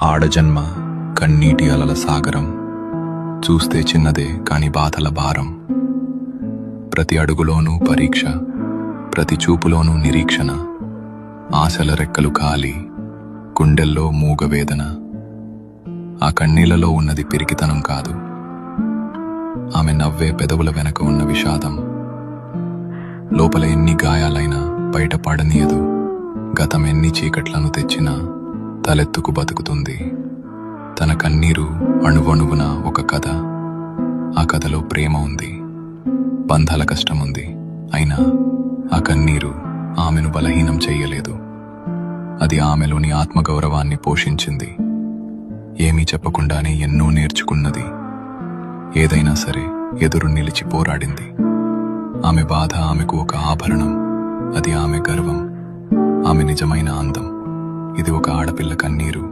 ఆడజన్మ కన్నీటి అలల సాగరం, చూస్తే చిన్నదే కాని బాధల భారం. ప్రతి అడుగులోనూ పరీక్ష, ప్రతి చూపులోనూ నిరీక్షణ. ఆశల రెక్కలు ఖాళీ, గుండెల్లో మూగవేదన. ఆ కన్నీళ్లలో ఉన్నది పిరికితనం కాదు, ఆమె నవ్వే పెదవుల వెనక ఉన్న విషాదం. లోపల ఎన్ని గాయాలైనా బయటపడనీయదు, గతం ఎన్ని చీకట్లను తెచ్చినా తలెత్తుకు బతుకుతుంది. తన కన్నీరు అణువణువున ఒక కథ. ఆ కథలో ప్రేమ ఉంది, బంధాల కష్టముంది. అయినా ఆ కన్నీరు ఆమెను బలహీనం చెయ్యలేదు. అది ఆమెలోని ఆత్మగౌరవాన్ని పోషించింది. ఏమీ చెప్పకుండానే ఎన్నో నేర్చుకున్నది. ఏదైనా సరే ఎదురు నిలిచి పోరాడింది. ఆమె బాధ ఆమెకు ఒక ఆభరణం, అది ఆమె గర్వం, ఆమె నిజమైన అందం. ఇది ఒక ఆడపిల్ల కన్నీరు.